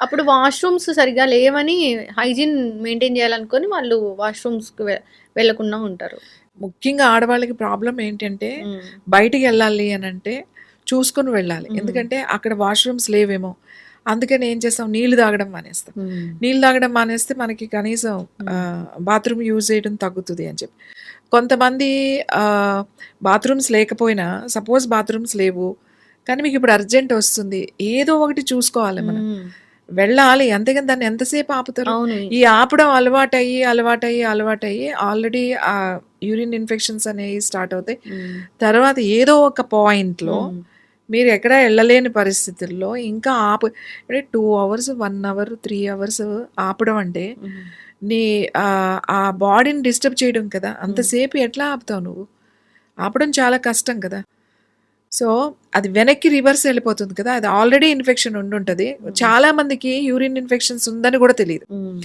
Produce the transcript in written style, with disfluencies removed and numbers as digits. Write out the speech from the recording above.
అప్పుడు వాష్‌రూమ్స్ సరిగ్గా లేవని హైజీన్ మెయింటైన్ చేయాలనుకోని వాళ్ళు వాష్‌రూమ్స్‌కి వెళ్ళకుండా ఉంటారు. ముఖ్యంగా ఆడవాళ్ళకి ప్రాబ్లమ్ ఏంటంటే, హ్మ్. బయటికెళ్ళాలి అనంటే చూసుకొని వెళ్ళాలి. హ్మ్. ఎందుకంటే అక్కడ వాష్‌రూమ్స్ లేవేమో! అందుకని ఏం చేస్తాం, నీళ్లు తాగడం మానేస్తాం. హ్మ్. నీళ్ళు తాగడం మానేస్తే మనకి కనీసం హ్మ్. బాత్రూమ్ యూజ్ చేయడం తగ్గుతది అని చెప్పి. కొంతమంది ఆహ్, బాత్రూమ్స్ లేకపోయినా సపోజ్ బాత్రూమ్స్ లేవు. కానీ మీకిప్పుడు అర్జెంట్ ఒస్తుంది. ఏదో ఒకటి చూసుకోవాలి మనం. హ్మ్. వెళ్ళాలి. అంతేగాని దాన్ని ఎంతసేపు ఆపుతారు? అవును. ఈ ఆపడం అలవాటయ్యి ఆల్రెడీ యూరిన్ ఇన్ఫెక్షన్స్ అనేవి స్టార్ట్ అవుతాయి. హ్మ్. తర్వాత ఏదో ఒక పాయింట్‌లో హ్మ్. మీరు ఎక్కడ ఎళ్ళలేని పరిస్థితుల్లో ఇంకా అంటే 2 అవర్స్, 1 అవర్, 3 అవర్స్ ఆపడం అంటే హ్మ్. నీ ఆ బాడీని డిస్టర్బ్ చేయడం కదా! హ్మ్. అంతసేపు ఎట్లా ఆపుతావు నువ్వు? ఆపడం చాలా కష్టం కదా! సో, అది వెనక్కి రివర్స్ ఎళ్ళిపోతుంది కదా! అది ఆల్రెడీ ఇన్ఫెక్షన్ ఉండుంటది. హ్మ్. చాలా మందికి యూరిన్ ఇన్ఫెక్షన్స్ ఉందని గూడా తెలీదు. హ్మ్.